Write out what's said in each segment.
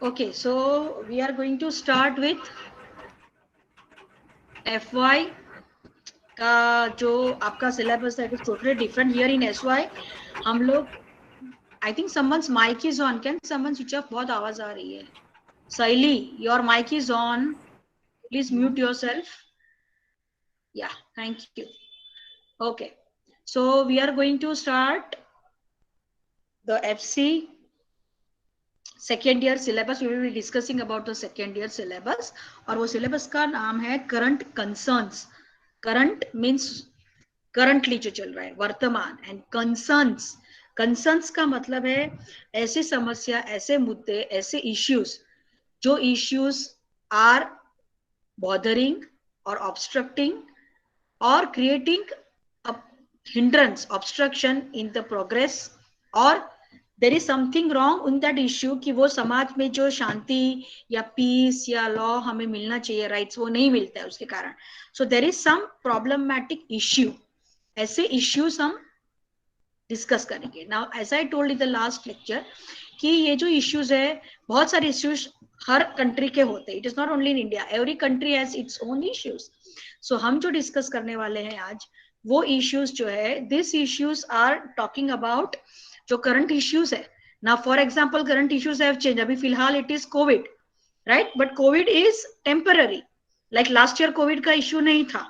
Okay, so we are going to start with FY का जो आपका सिलेबस है, it is totally different here in SY. हम लोग, I think someone's mike is on. Can someone switch off? बहुत आवाज आ रही है. Saili, your mic is on. Please mute yourself. Yeah, thank you. Okay, so we are going to start the FC second year syllabus. We will be discussing about the second year syllabus, और वो syllabus का नाम है current concerns. Current means currently जो चल रहा है, वर्तमान. एंड कंसर्न्स, कंसर्न्स का मतलब है ऐसी समस्या, ऐसे मुद्दे, ऐसे इश्यूज, जो इश्यूज आर बॉदरिंग और ऑब्स्ट्रक्टिंग और creating hindrance, obstruction in the progress, or there is something wrong in that issue कि वो समाज में जो शांति या पीस या लॉ हमें मिलना चाहिए, राइट्स, वो नहीं मिलता है उसके कारण. So there is some problematic issue. ऐसे इश्यूज हम डिस्कस करेंगे. Now as I told in the last lecture कि ये जो इश्यूज है, बहुत सारे इश्यूज हर कंट्री के होते हैं. It is not only in India, every country has its own issues. So हम जो डिस्कस करने वाले हैं आज, वो इश्यूज जो है, this issues are talking about जो करंट इश्यूज है ना. For example, current issues have change. अभी फिलहाल it is covid, right, but covid is temporary. Like last year covid का इश्यू नहीं था.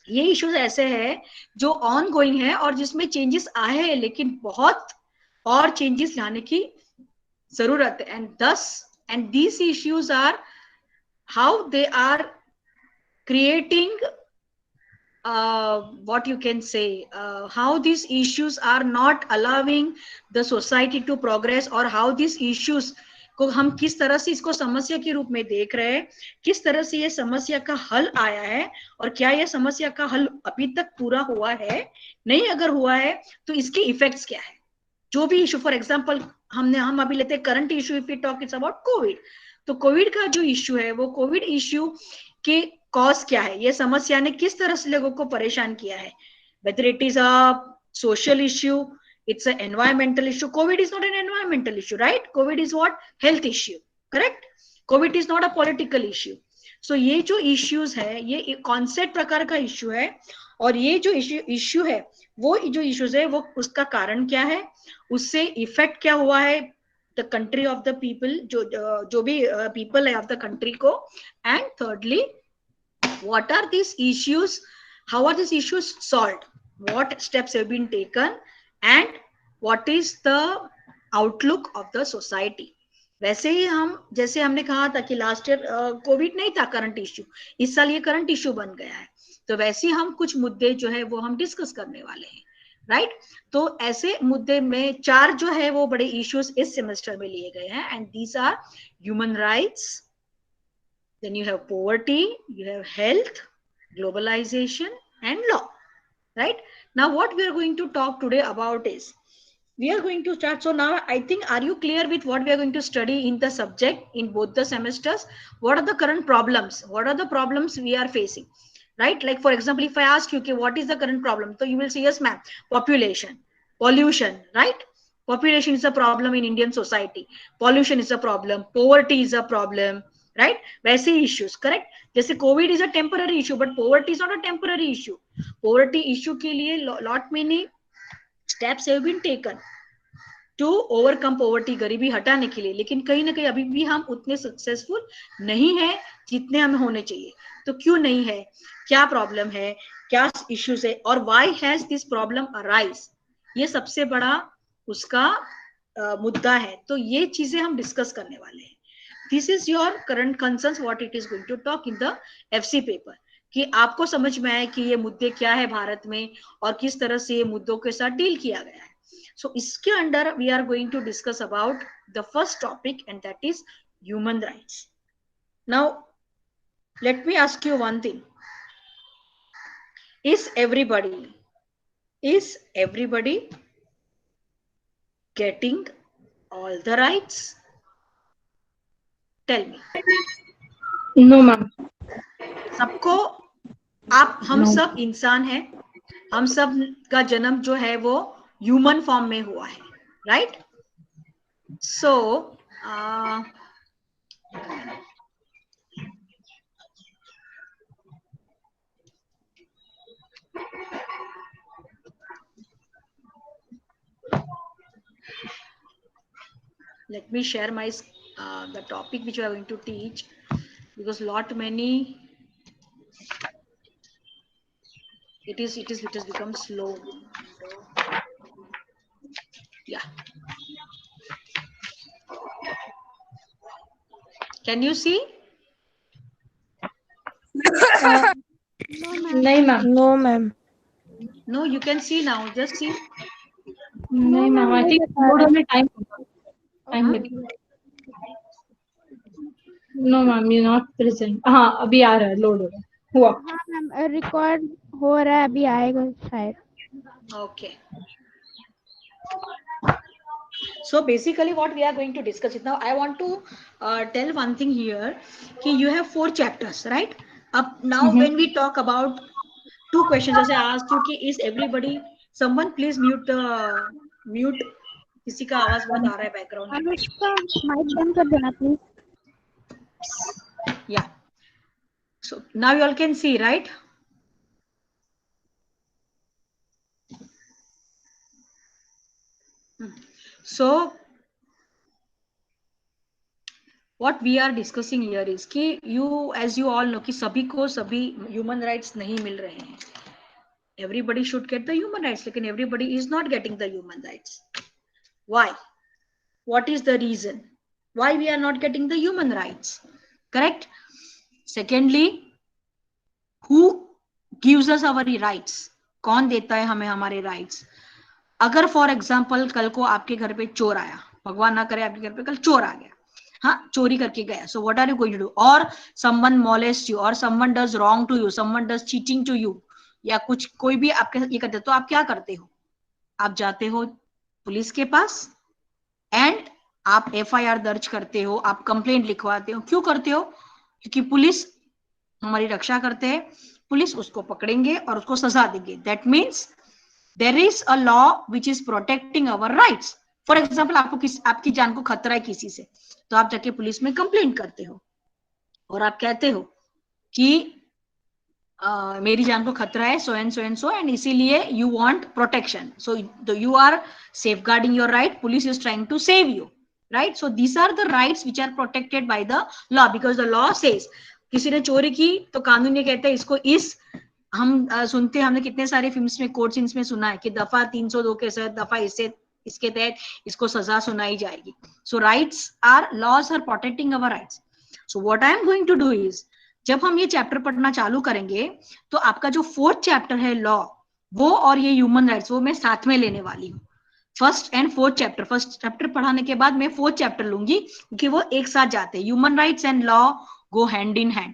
ये इश्यूज ऐसे हैं जो ऑन गोइंग है और जिसमें चेंजेस आए हैं, लेकिन बहुत और चेंजेस लाने की जरूरत है. And thus and these issues are how they are creating what you can say, how these issues are not allowing the society to progress, और how these issues को हम किस तरह से इसको समस्या के रूप में देख रहे हैं, किस तरह से ये समस्या का हल आया है, और क्या ये समस्या का हल अभी तक पूरा हुआ है, नहीं अगर हुआ है तो इसके इफेक्ट्स क्या है. जो भी इशू, फॉर एग्जांपल हम अभी लेते हैं current issue. If we talk it's about covid, तो कोविड का जो इशू है, वो कोविड इशू के कॉज क्या है, ये समस्या ने किस तरह से लोगों को परेशान किया है. Whether it is a social issue, it's an environmental issue. COVID is not an environmental issue, right? COVID is what? Health issue, correct? COVID is not a political issue. So ये जो issues है, ये concept प्रकार का issue है, और ये जो issue है, वो जो issues है, वो उसका कारण क्या है, उससे effect क्या हुआ है the country of the people, जो भी people है of the country को. And thirdly, what are these issues, how are these issues solved, what steps have been taken, and what is the outlook of the society. वैसे ही हम, जैसे हमने कहा था कि लास्ट ईयर कोविड नहीं था करंट इश्यू, इस साल ये करंट इश्यू बन गया है, तो वैसे ही हम कुछ मुद्दे जो है वो हम डिस्कस करने वाले हैं, राइट. तो ऐसे मुद्दे में चार जो है वो बड़े इश्यूज इस सेमेस्टर में लिए गए हैं. And these are human rights, then you have poverty, you have health, globalization, and law, right? Now what we are going to talk today about is, we are going to start. So now I think, are you clear with what we are going to study in the subject in both the semesters? What are the current problems, what are the problems we are facing, right? Like for example, if I ask you, okay, what is the current problem, so you will say, yes ma'am, population, pollution, right? Population is a problem in Indian society, pollution is a problem, poverty is a problem, right? वैसे issues, correct? जैसे COVID is a temporary issue, but poverty is not a temporary issue. Poverty issue के लिए lot many steps have been taken to overcome poverty, गरीबी हटाने के लिए, लेकिन कहीं ना कहीं अभी भी हम उतने सक्सेसफुल नहीं है जितने हमें होने चाहिए. तो क्यों नहीं है, क्या प्रॉब्लम है, क्या इश्यूज है, और why has this problem arise, ये सबसे बड़ा उसका मुद्दा है. तो ये चीजें हम डिस्कस करने वाले हैं. This is your current concerns, what it is going to talk in the FC paper, कि आपको समझ में आए कि ये मुद्दे क्या है भारत में, और किस तरह से ये मुद्दों के साथ डील किया गया है. सो इसके under we are going to discuss about the first topic, and that is human rights. Now let me ask you one thing, is everybody getting all the rights? Tell me. No ma'am. सबको, आप हम सब इंसान हैं, हम सब का जन्म जो है वो ह्यूमन फॉर्म में हुआ है, right? So Let me share my the topic which we are going to teach, because lot many it has become slow. Yeah, can you see? नहीं ma'am. No, ma'am. No, you can see now. Just see. नहीं ma'am, I think load होने time लगेगा. No ma'am, you not present. हाँ, अभी आ रहा है, load हो रहा है. हुआ. हाँ मैम, रिकॉर्ड हो रहा है, अभी आएगा शायद. Okay. So basically what we are going to discuss it now, I want to tell one thing here, कि you have 4 chapters, right? Up now when we talk about 2 questions, जैसे asked you कि is everybody, someone please mute, किसी का आवाज बहुत आ रहा है background में. अनुष्का, माइक बंद कर देना please. Yeah. So now you all can see, right? So what we are discussing here is कि you, as you all know, कि सभी को सभी human rights नहीं मिल रहे हैं. Everybody should get the human rights, लेकिन everybody is not getting the human rights. Why? What is the reason why we are not getting the human rights? Correct. Secondly, who gives us our rights? कौन देता है हमें हमारे rights? अगर for example कल को आपके घर पे चोर आया, भगवान ना करे आपके घर पे कल चोर आ गया, हाँ, चोरी करके गया, so what are you going to do? और समवन मोलेस्ट यू, और someone does wrong to you, someone does cheating to you, या कुछ कोई भी आपके साथ ये करते, तो आप क्या करते हो? आप जाते हो पुलिस के पास एंड आप FIR दर्ज करते हो, आप कंप्लेंट लिखवाते हो. क्यों करते हो? क्योंकि पुलिस हमारी रक्षा करते हैं, पुलिस उसको पकड़ेंगे और उसको सजा देंगे. That means there is a law which is protecting our rights. For example, आपकी जान को खतरा है किसी से, तो आप जाके पुलिस में कंप्लेंट करते हो और आप कहते हो कि मेरी जान को खतरा है, सो एंड सो, एंड इसीलिए you want protection, so you are safeguarding your right, police is trying to save you, right? So these are the rights which are protected by the law, because the law says, किसी ने चोरी की तो कानून ये कहता है इसको इस, हम सुनते हैं, हमने कितने सारे फिल्म्स में, कोर्ट सीन्स में सुना है कि दफा 302 के तहत, दफा इसके तहत इसको सजा सुनाई जाएगी. So rights are, laws are protecting our rights. So what I am going to do is, जब हम ये चैप्टर पढ़ना चालू करेंगे तो आपका जो 4th चैप्टर है लॉ, वो और ये ह्यूमन राइट्स, वो मैं साथ में लेने वाली हूँ. First and 4th chapter, first chapter पढ़ाने के बाद मैं 4th चैप्टर लूंगी, क्योंकि वो एक साथ जाते हैं. Human rights and law go hand in hand.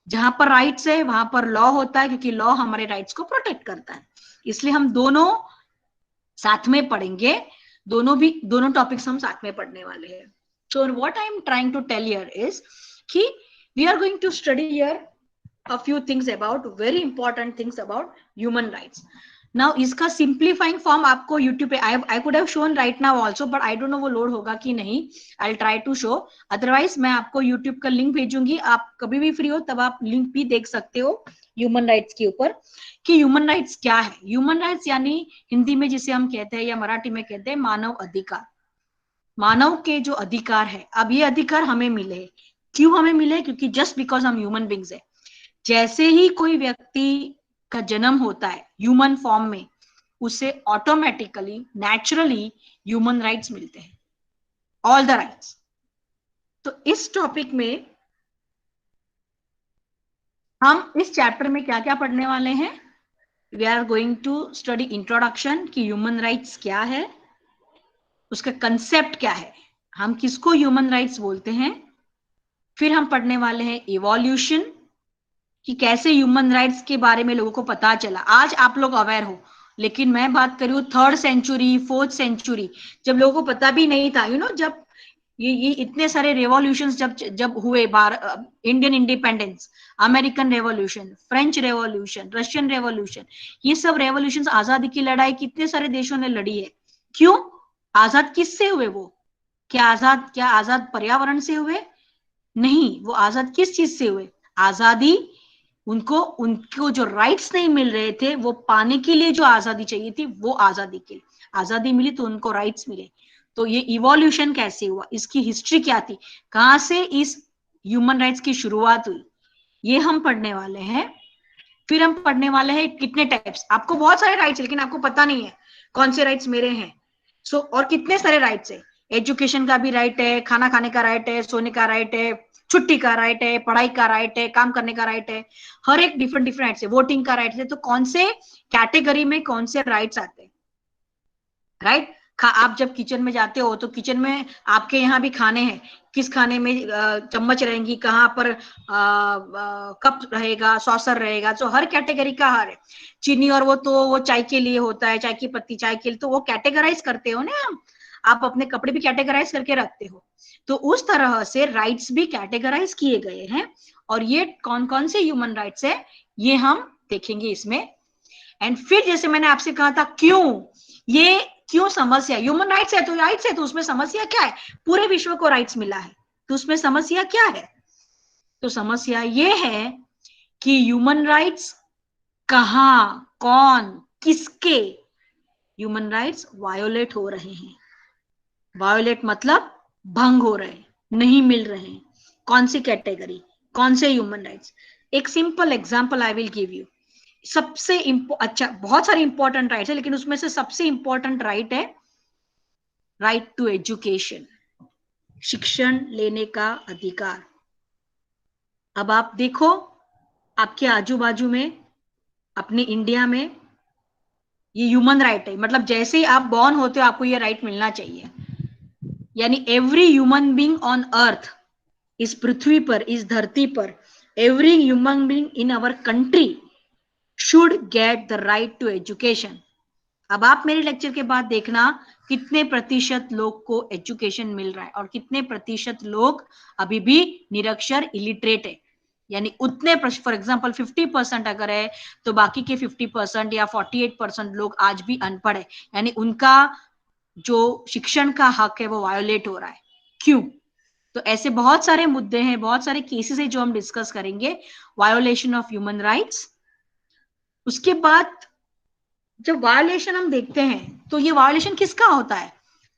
जहां पर राइट्स है वहां पर लॉ होता है, क्योंकि लॉ हमारे राइट्स को प्रोटेक्ट करता है. इसलिए हम दोनों साथ में पढ़ेंगे, दोनों टॉपिक्स हम साथ में पढ़ने वाले हैं. So what I am trying to tell here is कि we are going to study here a few things about, very important things about human rights. Now इसका simplifying form आपको YouTube पे I could have shown right now also, but I don't know वो load होगा कि नहीं. I'll try to show. Otherwise मैं आपको YouTube का लिंक भेजूंगी, आप कभी भी फ्री हो तब आप लिंक भी देख सकते हो ह्यूमन राइट्स के ऊपर, कि ह्यूमन राइट्स क्या है. ह्यूमन राइट्स यानी हिंदी में जिसे हम कहते हैं या मराठी में कहते हैं मानव अधिकार. मानव के जो अधिकार है, अब ये अधिकार हमें मिले. क्यों हमें मिले? क्योंकि जस्ट बिकॉज हम ह्यूमन बींग्स है. जैसे ही कोई व्यक्ति का जन्म होता है ह्यूमन फॉर्म में, उसे ऑटोमेटिकली नेचुरली ह्यूमन राइट्स मिलते हैं, ऑल द राइट्स. तो इस टॉपिक में हम इस चैप्टर में क्या क्या पढ़ने वाले हैं? We are going to study introduction, कि ह्यूमन राइट्स क्या है, उसका कंसेप्ट क्या है, हम किसको ह्यूमन राइट्स बोलते हैं. फिर हम पढ़ने वाले हैं इवोल्यूशन, कि कैसे ह्यूमन राइट्स के बारे में लोगों को पता चला. आज आप लोग अवेयर हो, लेकिन मैं बात करूं 3rd सेंचुरी 4th सेंचुरी, जब लोगों को पता भी नहीं था, जब ये इतने सारे रेवोल्यूशंस जब हुए, Indian independence, American revolution, French revolution, Russian revolution, ये सब रेवोल्यूशंस, आजादी की लड़ाई कितने सारे देशों ने लड़ी है. क्यों आजाद? किससे हुए वो? क्या आजाद पर्यावरण से हुए? नहीं, वो आजाद किस चीज से हुए? आजादी, उनको जो राइट्स नहीं मिल रहे थे वो पाने के लिए जो आजादी चाहिए थी, वो आजादी के लिए आजादी मिली तो उनको राइट्स मिले। तो ये इवोल्यूशन कैसे हुआ, इसकी हिस्ट्री क्या थी, कहां से इस ह्यूमन राइट्स की शुरुआत हुई, ये हम पढ़ने वाले हैं। फिर हम पढ़ने वाले हैं कितने टाइप्स, आपको बहुत सारे राइट्स है लेकिन आपको पता नहीं है कौन से राइट्स मेरे हैं। और कितने सारे राइट्स है, एजुकेशन का भी राइट है, खाना खाने का राइट है, सोने का राइट है, छुट्टी का राइट है, पढ़ाई का राइट है, काम करने का राइट है, हर एक डिफरेंट डिफरेंट राइट्स है, वोटिंग का राइट है। तो कौन से कैटेगरी में कौन से राइट्स आते हैं, राइट? आप जब किचन में जाते हो तो किचन में आपके यहाँ भी खाने हैं, किस खाने में चम्मच रहेंगी, कहाँ पर कप रहेगा, सॉसर रहेगा, तो हर कैटेगरी का हर है। चीनी और वो तो वो चाय के लिए होता है, चाय की पत्ती चाय के लिए, तो वो कैटेगराइज करते हो ना आप अपने कपड़े भी कैटेगराइज करके रखते हो। तो उस तरह से राइट्स भी कैटेगराइज किए गए हैं, और ये कौन कौन से ह्यूमन राइट्स है ये हम देखेंगे इसमें। एंड फिर जैसे मैंने आपसे कहा था, ये क्यों समस्या, ह्यूमन राइट्स है तो उसमें समस्या क्या है, पूरे विश्व को राइट्स मिला है तो उसमें समस्या क्या है? तो समस्या ये है कि ह्यूमन राइट्स कहां, कौन, किसके ह्यूमन राइट्स वायोलेट हो रहे हैं। वायोलेट मतलब भंग हो रहे हैं, नहीं मिल रहे हैं। कौन सी कैटेगरी, कौन से ह्यूमन राइट्स? एक simple example I will give you. सबसे अच्छा, बहुत सारे इंपॉर्टेंट राइट्स है लेकिन उसमें से सबसे इंपॉर्टेंट राइट है राइट टू एजुकेशन, शिक्षण लेने का अधिकार। अब आप देखो आपके आजू बाजू में, अपने इंडिया में ये ह्यूमन राइट है, मतलब जैसे ही आप बॉर्न होते हो आपको ये राइट मिलना चाहिए। यानी every human being on earth, इस पृथ्वी पर, इस धरती पर, every human being in our country should get the right to education. अब आप मेरे लेक्चर के बाद देखना कितने प्रतिशत लोग को एजुकेशन मिल रहा है और कितने प्रतिशत लोग अभी भी निरक्षर, इलिटरेट है। यानी उतने, फॉर एग्जाम्पल 50% अगर है तो बाकी के 50% या 48% लोग आज भी अनपढ़ है। यानी उनका जो शिक्षण का हक है वो वायोलेट हो रहा है। क्यों? तो ऐसे बहुत सारे मुद्दे हैं, बहुत सारे केसेस है जो हम डिस्कस करेंगे, वायोलेशन ऑफ ह्यूमन राइट्स। उसके बाद जब वायोलेशन हम देखते हैं तो ये वायोलेशन किसका होता है?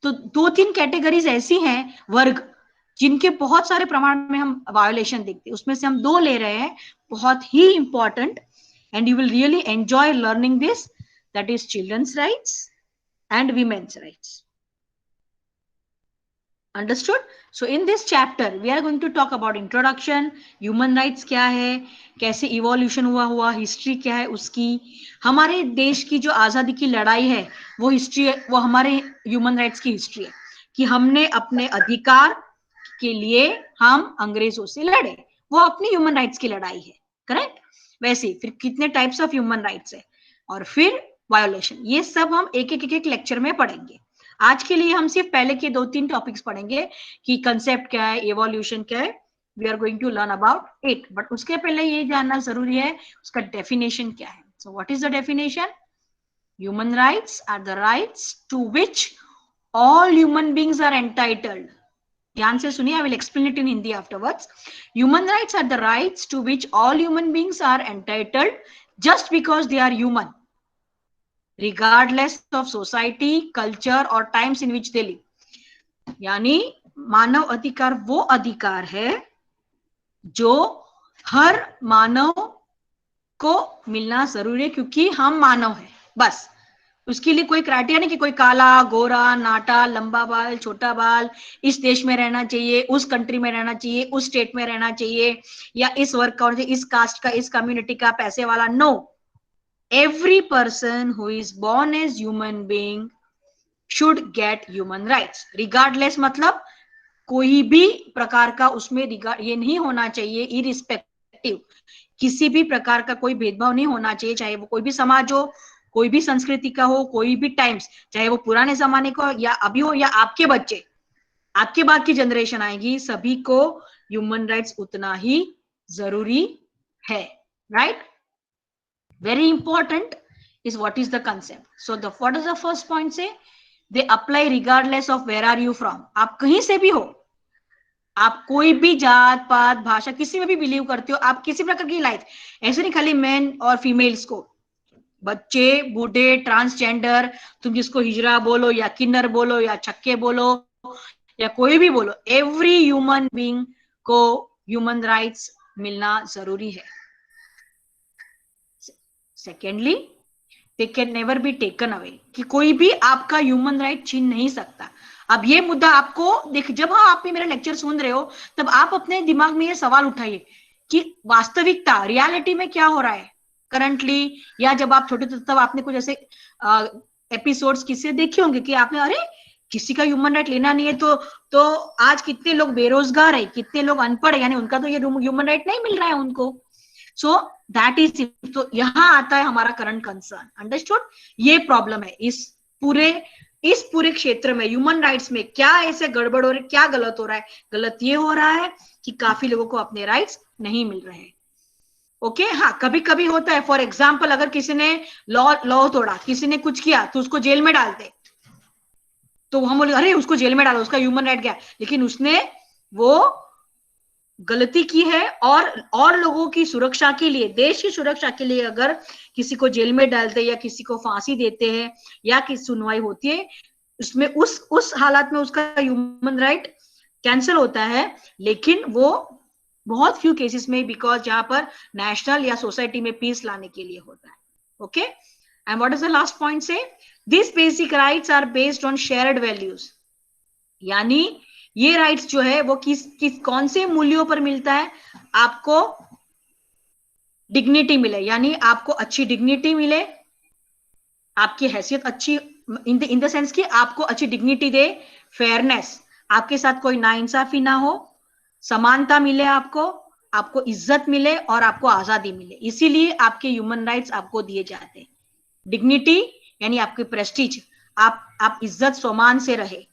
तो 2-3 कैटेगरीज ऐसी हैं, वर्ग, जिनके बहुत सारे प्रमाण में हम वायोलेशन देखते हैं। उसमें से हम 2 ले रहे हैं, बहुत ही important, and you will really enjoy learning this, that is children's rights and women's rights. Understood? So in this chapter we are going to talk about introduction, human rights क्या है, कैसे इवोल्यूशन हुआ, हिस्ट्री क्या है उसकी, हमारे देश की जो आजादी की लड़ाई है वो हिस्ट्री है, वो हमारे ह्यूमन राइट्स की हिस्ट्री है कि हमने अपने अधिकार के लिए हम अंग्रेजों से लड़े, वो अपनी ह्यूमन राइट्स की लड़ाई है, करेक्ट? वैसे फिर कितने टाइप्स ऑफ ह्यूमन राइट्स है और फिर वायोलेशन, ये सब हम एक लेक्चर में पढ़ेंगे। आज के लिए हम सिर्फ पहले के 2-3 टॉपिक्स पढ़ेंगे कि कंसेप्ट क्या है, इवोल्यूशन क्या है, we are going to learn about it. But उसके पहले ये जानना जरूरी है उसका डेफिनेशन क्या है। So what is the definition? Human rights are the rights to which all human beings are entitled. ध्यान से सुनिए, I will explain it in Hindi afterwards. Human rights are the rights to which all human beings are entitled just because they are human, regardless of society, culture और times in which they live। यानी मानव अधिकार वो अधिकार है जो हर मानव को मिलना जरूरी है क्योंकि हम मानव हैं, बस। उसके लिए कोई क्राइटेरिया नहीं कि कोई काला, गोरा, नाटा, लंबा बाल, छोटा बाल, इस देश में रहना चाहिए, उस कंट्री में रहना चाहिए, उस स्टेट में रहना चाहिए, या इस वर्ग का, इस कास्ट का, इस कम्युनिटी का, पैसे वाला। No, every person who is born as human being should get human rights regardless, मतलब कोई भी प्रकार का उसमें ये नहीं होना चाहिए, irrespective, किसी भी प्रकार का कोई भेदभाव नहीं होना चाहिए, चाहे वो कोई भी समाज हो, कोई भी संस्कृति का हो, कोई भी टाइम्स, चाहे वो पुराने जमाने का या अभी हो, या आपके बच्चे, आपके बाद की जनरेशन आएगी, सभी को ह्यूमन राइट्स उतना ही जरूरी है, right? Very important is what is the concept. So what is the first point? Say they apply regardless of where are you from. आप कहीं से भी हो, आप कोई भी जात पात भाषा किसी में भी बिलीव करते हो, आप किसी प्रकार की लाइफ, ऐसे नहीं खाली मेन और फीमेल्स को, बच्चे, बूढ़े, ट्रांसजेंडर, तुम जिसको हिजरा बोलो या किन्नर बोलो या छक्के बोलो या कोई भी बोलो, एवरी ह्यूमन बीइंग को ह्यूमन राइट्स मिलना जरूरी है। Secondly, they can never be taken away, कि कोई भी आपका ह्यूमन राइट छीन नहीं सकता। अब ये मुद्दा आपको देख, जब आप मेरा लेक्चर सुन रहे हो तब आप अपने दिमाग में ये सवाल उठाइए कि वास्तविकता, रियलिटी में क्या हो रहा है करंटली, या जब आप छोटे थे तब आपने कुछ ऐसे एपिसोड्स किससे देखे होंगे कि आपने अरे किसी का ह्यूमन राइट लेना नहीं है, तो आज कितने लोग बेरोजगार है, कितने लोग अनपढ़ है, यानी उनका तो ये ह्यूमन राइट नहीं मिल रहा है उनको। सो दैट इज, तो यहां आता है हमारा करंट कंसर्न। अंडरस्टूड? ये प्रॉब्लम है इस पूरे क्षेत्र में, ह्यूमन राइट्स में क्या ऐसे गड़बड़ हो रही, क्या गलत हो रहा है? गलत ये हो रहा है कि काफी लोगों को अपने राइट्स नहीं मिल रहे हैं। ओके, हाँ, कभी कभी होता है, फॉर एग्जाम्पल अगर किसी ने लॉ तोड़ा, किसी ने कुछ किया तो उसको जेल में डालते, तो हम बोले अरे उसको जेल में डालो, उसका ह्यूमन राइट गया, लेकिन उसने वो गलती की है, और लोगों की सुरक्षा के लिए, देश की सुरक्षा के लिए अगर किसी को जेल में डालते या किसी को फांसी देते हैं या किसी सुनवाई होती है, उसमें उस हालात में उसका ह्यूमन राइट कैंसिल होता है, लेकिन वो बहुत फ्यू केसेस में, बिकॉज जहां पर नेशनल या सोसाइटी में पीस लाने के लिए होता है। Okay, and what is the last point say, this basic rights are based on shared values, यानी ये राइट्स जो है वो किस कौन से मूल्यों पर मिलता है? आपको डिग्निटी मिले, यानी आपको अच्छी डिग्निटी मिले, आपकी हैसियत अच्छी, इन द सेंस कि आपको अच्छी डिग्निटी दे, फेयरनेस, आपके साथ कोई नाइंसाफी ना हो, समानता मिले, आपको इज्जत मिले और आपको आजादी मिले, इसीलिए आपके ह्यूमन राइट्स आपको दिए जाते हैं। डिग्निटी यानी आपकी प्रेस्टीज, आप इज्जत सम्मान से रहे,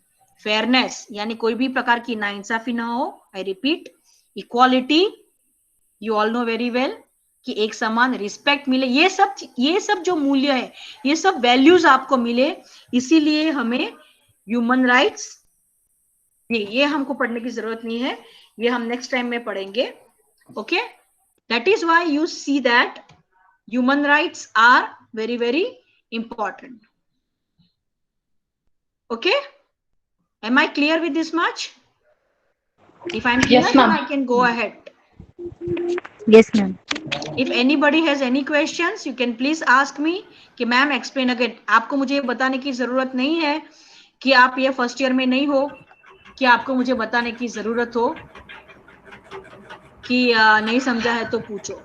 फेयरनेस यानी कोई भी प्रकार की नाइंसाफी ना हो, I repeat, equality, you all know very well कि एक समान रिस्पेक्ट मिले, ये सब जो मूल्य है, ये सब वैल्यूज आपको मिले, इसीलिए हमें ह्यूमन राइट्स, ये हमको पढ़ने की जरूरत नहीं है, ये हम नेक्स्ट टाइम में पढ़ेंगे। Okay, that is why you see that human rights are very very important. Okay, am I clear with this much? If I'm clear, Yes, then ma'am. I can go ahead. Yes, ma'am. If anybody has any questions, you can please ask me कि ma'am explain again। आपको मुझे बताने की जरूरत नहीं है कि आप ये फर्स्ट ईयर में नहीं हो, कि आपको मुझे बताने की जरूरत हो कि नहीं समझा है तो पूछो।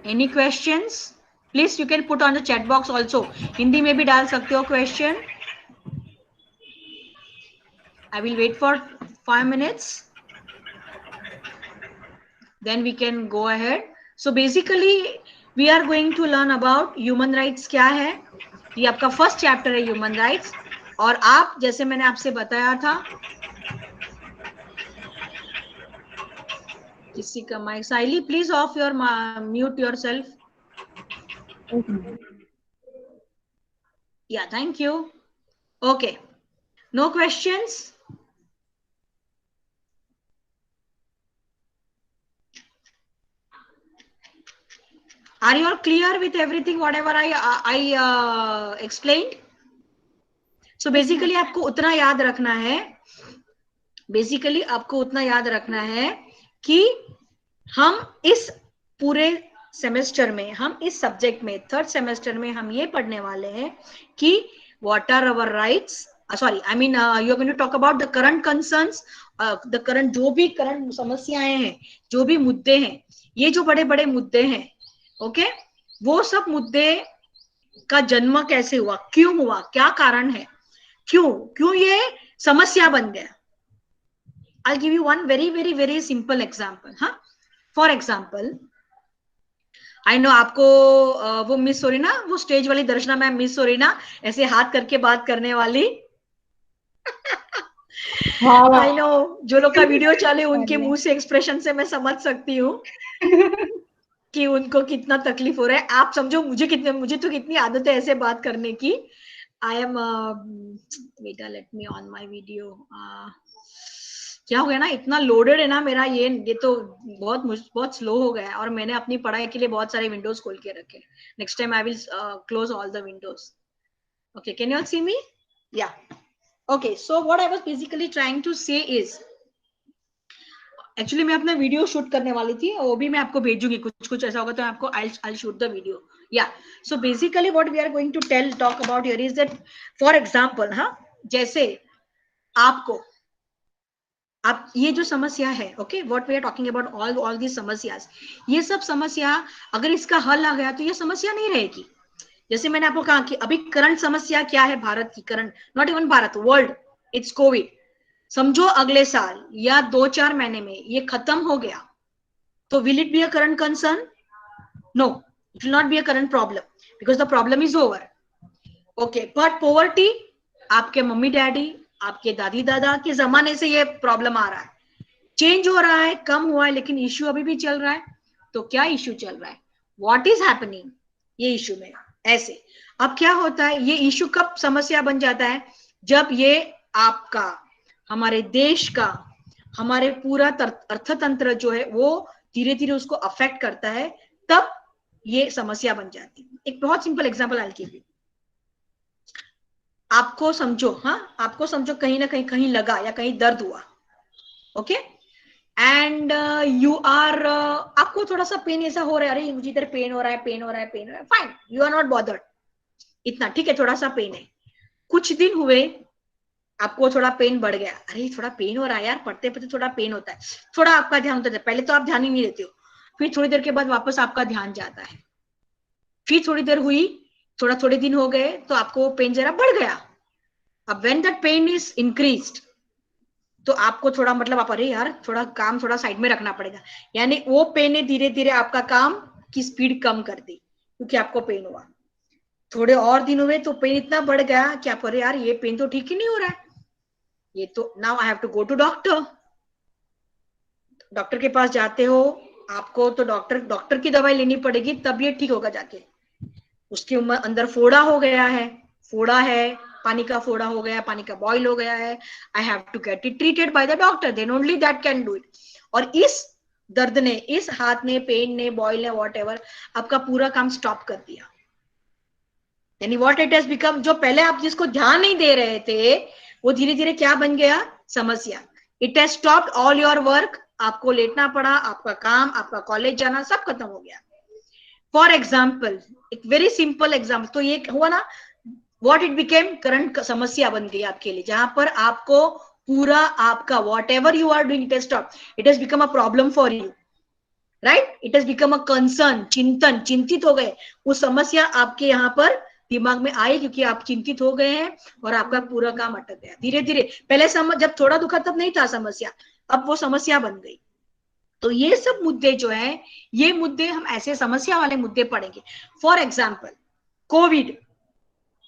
Any questions? Please you can put on the chat box also. Hindi में भी डाल सकते हो question. I will wait for 5 minutes. Then we can go ahead. So basically we are going to learn about human rights क्या है। ये आपका first chapter है ह्यूमन राइट्स, और आप जैसे मैंने आपसे बताया था, किसी का mic, Saili please off your mute yourself. Yeah thank you. Okay, no questions? Are you all clear with everything whatever I explained? So basically आपको उतना याद रखना है, कि हम इस पूरे सेमेस्टर में, हम इस सब्जेक्ट में, थर्ड सेमेस्टर में हम ये पढ़ने वाले हैं कि what are our rights, sorry I mean you are going to talk about the current concerns, the current, जो भी करंट समस्याएं हैं, जो भी मुद्दे हैं, ये जो बड़े बड़े मुद्दे हैं, ओके, वो सब मुद्दे का जन्म कैसे हुआ, क्यों हुआ, क्या कारण है, क्यों ये समस्या बन गया। I'll give you one very very very simple example. हाँ, for example, I know आपको वो मिस हो रही ना, वो स्टेज वाली दर्शना मैम मिस हो रही ना, ऐसे हाथ करके बात करने वाली। I know जो लोग का वीडियो चले उनके मुंह से एक्सप्रेशन से मैं समझ सकती हूँ कि उनको कितना तकलीफ हो रहा है। आप समझो मुझे तो कितनी आदत है ऐसे बात करने की। आई एम बेटा let me on my video. क्या हो गया ना, इतना लोडेड है ना मेरा ये तो बहुत स्लो हो गया है, और मैंने अपनी पढ़ाई के लिए बहुत सारे विंडोज खोल के रखे। Next time I will close all the windows. Okay, can you all see me? Yeah okay, so what I was basically trying to say is, actually मैं अपना वीडियो शूट करने वाली थी, वो भी मैं आपको भेजूंगी, कुछ कुछ ऐसा होगा तो आपको I shoot the video. Yeah so basically what we are going to talk about here is that, for example, हाँ, जैसे आपको आप ये जो समस्या है, okay, what we are talking about all the समस्या, ये सब समस्या अगर इसका हल आ गया तो ये समस्या नहीं रहेगी। जैसे मैंने आपको कहा कि अभी करंट समस्या क्या है भारत की, current, not even Bharat, world, it's Covid. समझो अगले साल या 2-4 महीने में ये खत्म हो गया तो will it be a current concern? No, it will not be a current problem, because the problem is over. Okay, but poverty, आपके मम्मी डैडी, आपके दादी दादा के जमाने से ये प्रॉब्लम आ रहा है, चेंज हो रहा है, कम हुआ है, लेकिन इश्यू अभी भी चल रहा है। तो क्या इश्यू चल रहा है, व्हाट इज हैपनिंग ये इश्यू में? ऐसे अब क्या होता है, ये इश्यू कब समस्या बन जाता है? जब ये आपका, हमारे देश का, हमारे पूरा अर्थतंत्र जो है वो धीरे धीरे उसको अफेक्ट करता है, तब ये समस्या बन जाती है। एक बहुत simple example I give you. आपको समझो, हाँ, आपको समझो कहीं ना कहीं लगा या कहीं दर्द हुआ, ओके, एंड यू आर, आपको थोड़ा सा पेन ऐसा हो रहा है, अरे मुझे इधर पेन हो रहा है, पेन हो रहा है, पेन हो रहा है, fine, you are not bothered, इतना ठीक है, थोड़ा सा पेन है। कुछ दिन हुए, आपको थोड़ा पेन बढ़ गया, अरे थोड़ा पेन हो रहा है यार, पढ़ते पढ़ते थोड़ा पेन होता है, थोड़ा आपका ध्यान होता है, पहले तो आप ध्यान ही नहीं देते हो, फिर थोड़ी देर के बाद वापस आपका ध्यान जाता है, फिर थोड़ी देर हुई, थोड़े दिन हो गए तो आपको पेन जरा बढ़ गया। अब when that pain is increased, तो आपको थोड़ा, मतलब आप, अरे यार थोड़ा काम थोड़ा साइड में रखना पड़ेगा, यानी वो पेन ने धीरे धीरे आपका काम की स्पीड कम कर दी, क्योंकि आपको पेन हुआ। थोड़े और दिन हुए तो पेन इतना बढ़ गया कि आप, अरे यार ये पेन तो ठीक ही नहीं हो रहा है, ये तो now I have to go to doctor. Doctor के पास जाते हो, आपको तो डॉक्टर की दवाई लेनी पड़ेगी, तब ये ठीक होगा जाके। उसके अंदर फोड़ा हो गया है, फोड़ा है, पानी का फोड़ा हो गया, पानी का बॉयल हो गया है, I have to get it treated by the doctor, then only that can do it. और इस दर्द ने, इस हाथ ने, पेन ने, बॉयल ने, वॉट एवर, आपका पूरा काम स्टॉप कर दिया। यानी व्हाट इट हैज बिकम, जो पहले आप जिसको ध्यान नहीं दे रहे थे, वो धीरे धीरे क्या बन गया, समस्या। It has stopped all your work, आपको लेटना पड़ा, आपका काम, आपका कॉलेज जाना सब खत्म हो गया। फॉर एग्जाम्पल, एक वेरी सिंपल एग्जाम्पल, तो ये हुआ ना, व्हाट इट बिकेम, करंट समस्या बन गई आपके लिए, जहां पर आपको पूरा आपका whatever you are doing, it has become a problem for you, right, it has become a concern, चिंतन, चिंतित हो गए, वो समस्या आपके यहाँ पर दिमाग में आई, क्योंकि आप चिंतित हो गए हैं और आपका पूरा काम अटक गया धीरे धीरे। पहले जब थोड़ा दुखा तब नहीं था समस्या, अब वो समस्या बन गई। तो ये सब मुद्दे जो है, ये मुद्दे हम ऐसे समस्या वाले मुद्दे पढ़ेंगे। फॉर एग्जाम्पल, कोविड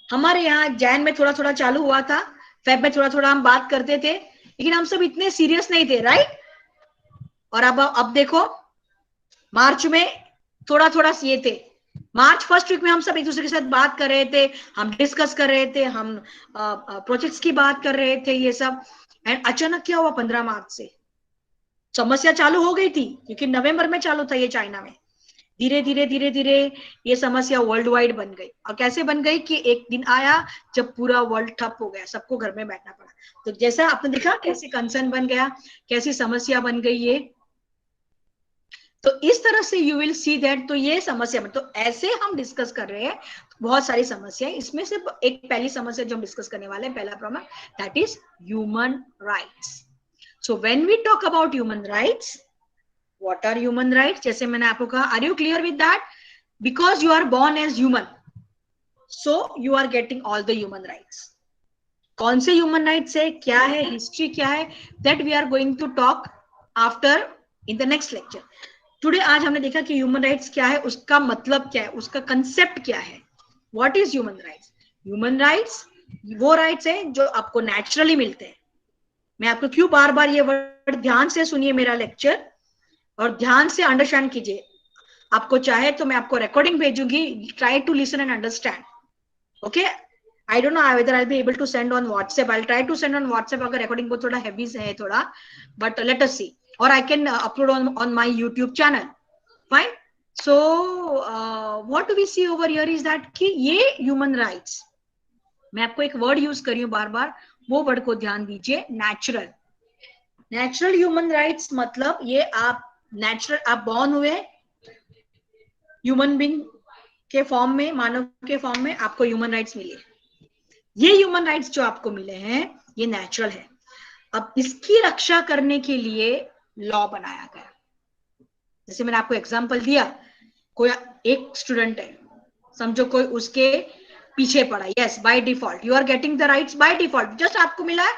हमारे यहाँ जैन में थोड़ा थोड़ा चालू हुआ था, फेब में थोड़ा थोड़ा हम बात करते थे, लेकिन हम सब इतने सीरियस नहीं थे, राइट। और अब देखो, मार्च में थोड़ा थोड़ा ये थे, मार्च फर्स्ट वीक में हम सब एक दूसरे के साथ बात कर रहे थे, हम डिस्कस कर रहे थे, हम प्रोजेक्ट्स की बात कर रहे थे, ये सब। एंड अचानक क्या हुआ, 15 मार्च से समस्या चालू हो गई थी, क्योंकि नवंबर में चालू था ये चाइना में। धीरे धीरे धीरे धीरे ये समस्या वर्ल्ड वाइड बन गई। और कैसे बन गई कि एक दिन आया जब पूरा वर्ल्ड ठप हो गया, सबको घर में बैठना पड़ा। तो जैसा आपने देखा कैसे कंसर्न बन गया, कैसी समस्या बन गई ये, तो इस तरह से यू विल सी दैट, तो ये समस्या में, तो ऐसे हम डिस्कस कर रहे हैं बहुत सारी समस्या, इसमें से एक पहली समस्या जो हम डिस्कस करने वाले हैं, पहला problem, that is human rights. So when we talk about human rights, what are human rights, जैसे मैंने आपको कहा, are you clear with that? Because you are born as human, so you are getting all the human rights. कौन से human rights है, क्या है, history क्या है, that we are going to talk after in the next lecture. Today आज हमने देखा कि ह्यूमन राइट्स क्या है, उसका मतलब क्या है, उसका कंसेप्ट क्या है, what is human rights. Human rights वो राइट्स है जो आपको नेचुरली मिलते हैं। मैं आपको क्यों बार बार ये वर्ड, ध्यान से सुनिए मेरा लेक्चर और ध्यान से अंडरस्टैंड कीजिए। आपको चाहे तो मैं आपको रिकॉर्डिंग भेजूंगी, try to listen and understand, okay. I don't know whether I'll be able to send on WhatsApp. I'll try to send on WhatsApp अगर recording बहुत थोड़ा heavy है थोड़ा, but let us see. Or I can upload on my YouTube channel. Fine. So what do we see over here is that कि ये human rights, मैं आपको एक वर्ड यूज कर रही हूँ बार बार, वो वर्ड को ध्यान दीजिए, नेचुरल. नेचुरल ह्यूमन राइट्स मतलब ये आप नेचुरल, आप बॉर्न हुए ह्यूमन बीइंग के फॉर्म में, मानव के फॉर्म में, आपको ह्यूमन राइट्स मिले. ये ह्यूमन राइट्स जो आपको मिले हैं ये नेचुरल है. अब इसकी रक्षा करने के लिए लॉ बनाया गया. जैसे मैंने आपको एग्जांपल दिया, कोई एक स्टूडेंट है, समझो कोई उसके पीछे पड़ा, yes by default you are getting the rights by default. Just आपको मिला है,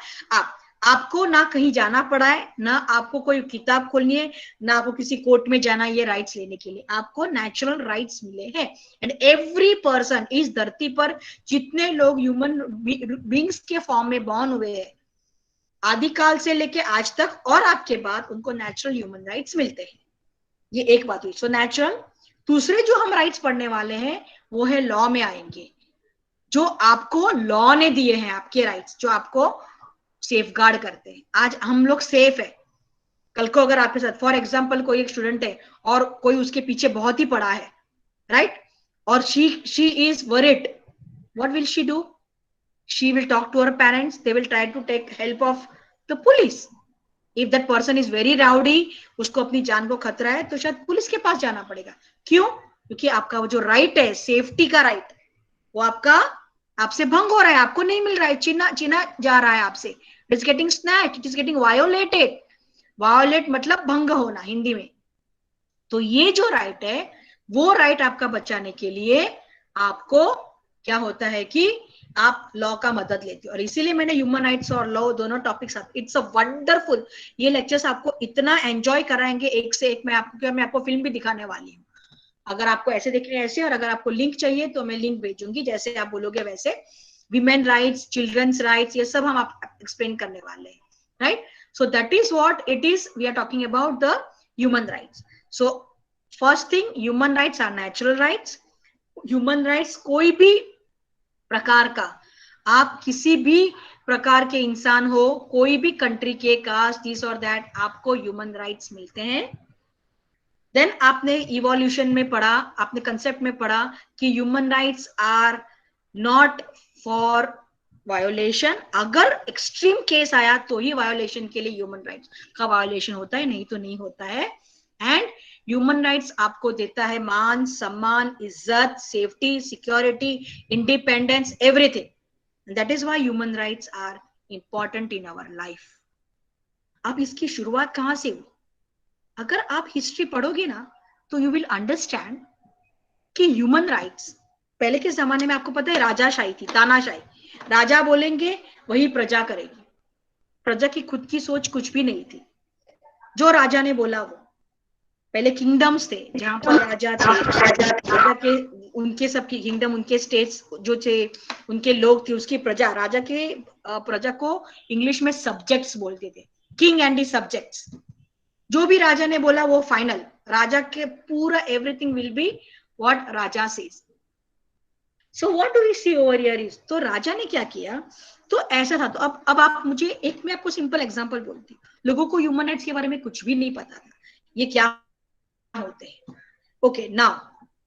आपको ना कहीं जाना पड़ा है, ना आपको कोई किताब खोलनी है, ना आपको किसी कोर्ट में जाना है ये राइट्स लेने के लिए. आपको नेचुरल राइट्स मिले हैं. एंड एवरी पर्सन इस धरती पर जितने लोग ह्यूमन बीइंग्स के फॉर्म में बॉर्न हुए हैं आदिकाल से लेके आज तक और आपके बाद, उनको नेचुरल ह्यूमन राइट्स मिलते हैं. ये एक बात हुई. So natural. दूसरे जो हम राइट्स पढ़ने वाले हैं वो है लॉ में आएंगे, जो आपको लॉ ने दिए हैं, आपके राइट्स जो आपको सेफगार्ड करते हैं. आज हम लोग सेफ है, कल को अगर आपके साथ फॉर एग्जांपल कोई एक स्टूडेंट है और कोई उसके पीछे बहुत ही पड़ा है, राइट, और she is worried, what will she do? She will talk to her parents, they will try to take help of the police. If that person is very rowdy, उसको अपनी जान को खतरा है, तो शायद पुलिस के पास जाना पड़ेगा. क्यों? क्योंकि आपका वो जो राइट है, सेफ्टी का राइट, वो आपका आपसे भंग हो रहा है, आपको नहीं मिल रहा है, छीना जा रहा है आपसे. It is getting snatched, it is getting violated. Violet मतलब भंग होना हिंदी में. तो ये जो राइट है, वो राइट आपका बचाने के लिए आपको क्या होता है कि आप लॉ का मदद लेते हो. और इसीलिए मैंने ह्यूमन राइट्स और लॉ दोनों टॉपिक्स, इट्स अ वंडरफुल. ये लेक्चर्स आपको इतना एंजॉय कराएंगे, एक से एक. मैं आपको फिल्म भी दिखाने वाली हूँ. अगर आपको ऐसे देखने ऐसे, और अगर आपको लिंक चाहिए तो मैं लिंक भेजूंगी, जैसे आप बोलोगे वैसे. विमेन राइट्स, चिल्ड्रंस राइट्स, ये सब हम आप एक्सप्लेन करने वाले हैं, right. So that is what it is, we are talking about the human rights. So first thing, human rights are natural rights. Human rights कोई भी प्रकार का, आप किसी भी प्रकार के इंसान हो, कोई भी कंट्री के, कास्ट, दिस और दैट, आपको ह्यूमन राइट्स मिलते हैं. देन आपने इवोल्यूशन में पढ़ा, आपने कंसेप्ट में पढ़ा कि human rights are not for violation. अगर एक्सट्रीम केस आया तो ही वायोलेशन के लिए ह्यूमन राइट्स का वायोलेशन होता है, नहीं तो नहीं होता है. एंड ह्यूमन राइट्स आपको देता है मान, सम्मान, इज्जत, safety, security, independence, everything. That is why human rights are important in our life. अब इसकी शुरुआत कहां से हुई? अगर आप हिस्ट्री पढ़ोगे ना तो यू विल अंडरस्टैंड कि ह्यूमन राइट्स पहले के जमाने में, आपको पता है, राजाशाही थी, तानाशाही. राजा बोलेंगे वही प्रजा करेगी. प्रजा की खुद की सोच कुछ भी नहीं थी, जो राजा ने बोला वो. पहले किंगडम्स थे जहां पर राजा थे, राजा के, उनके सबकी किंगडम, उनके स्टेट्स जो थे, उनके लोग थे, उसकी प्रजा. राजा के प्रजा को इंग्लिश में सब्जेक्ट्स बोलते थे, किंग एंड दी सब्जेक्ट्स. जो भी राजा ने बोला वो फाइनल. राजा के पूरा everything will be what raja says. So what do we see over here is, तो राजा ने क्या किया, तो ऐसा था. तो अब आप मुझे एक, मैं आपको सिंपल एग्जांपल बोलती हूँ. लोगों को ह्यूमन राइट्स के बारे में कुछ भी नहीं पता था, ये क्या होते हैं. ओके, नाउ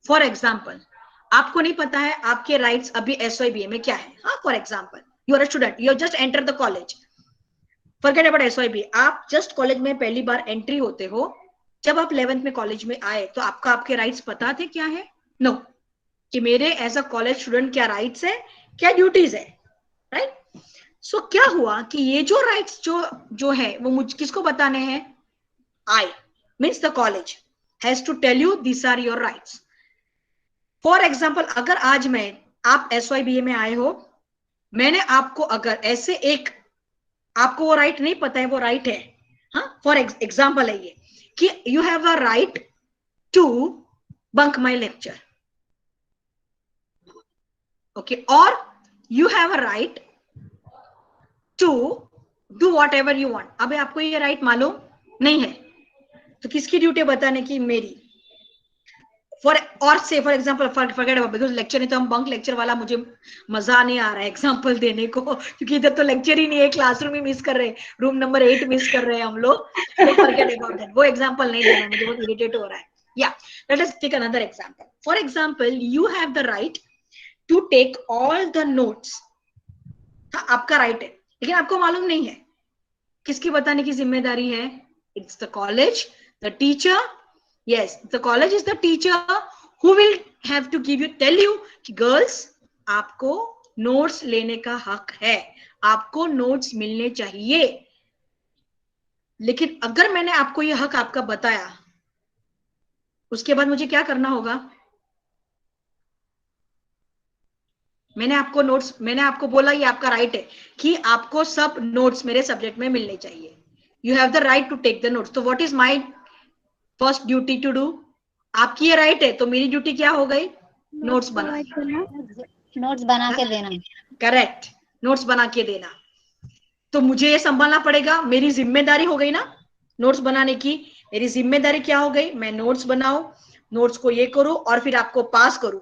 फॉर एग्जांपल, आपको नहीं पता है आपके राइट्स अभी SYBA में क्या है. हाँ, for example you are a student, you just enter the college. Forget about SYBA. आप जस्ट कॉलेज में पहली बार एंट्री होते हो. जब आप 11th में कॉलेज में आए तो आपके राइट्स पता थे क्या है? नो. कि मेरे एज अ कॉलेज स्टूडेंट क्या राइट्स है, क्या ड्यूटीज है, राइट. सो क्या हुआ कि ये जो राइट्स जो है वो मुझे किसको बताने हैं? I means the college has to tell you this are your rights. For example, अगर आज आप SYBA में आए हो, मैंने आपको अगर ऐसे एक, आपको वो राइट नहीं पता है वो राइट है, हाँ, फॉर एग्जाम्पल है ये कि you have a right to bunk my lecture. Okay, और you have a right to do whatever you want. अब आपको ये राइट मालूम नहीं है, तो किसकी ड्यूटी बताने की? मेरी. For example forget about, because lecture नहीं तो हम बंक लेक्चर वाला मुझे मजा नहीं आ रहा है एग्जाम्पल देने को, क्योंकि इधर तो लेक्चर ही नहीं है, क्लासरूम ही मिस कर रहे हैं, रूम नंबर 8 मिस कर रहे हैं हम लोग, तो फॉरगेट अबाउट दैट, वो एग्जाम्पल नहीं देना, मुझे बहुत इरिटेट हो रहा है। या let us take another example. For example, you have the right to take all the notes. हाँ, आपका राइट है, लेकिन आपको मालूम नहीं है किसकी बताने की जिम्मेदारी है? It's the college, the teacher. yes, the college is the teacher who will have to give you, tell you कि girls, आपको नोट्स लेने का हक है, आपको नोट्स मिलने चाहिए। लेकिन अगर मैंने आपको ये हक आपका बताया, उसके बाद मुझे क्या करना होगा? मैंने आपको बोला ये आपका राइट है कि आपको सब नोट्स मेरे सब्जेक्ट में मिलने चाहिए। You have the right to take the notes. तो what is my first duty to do? आपकी ये राइट है, तो मेरी ड्यूटी क्या हो गई? नोट्स बनाना, नोट्स बना के देना। करेक्ट, नोट्स बना के देना। तो मुझे ये संभालना पड़ेगा, मेरी जिम्मेदारी हो गई ना नोट्स बनाने की। मेरी जिम्मेदारी क्या हो गई? मैं नोट्स बनाऊं, नोट्स को ये करूं और फिर आपको पास करूं।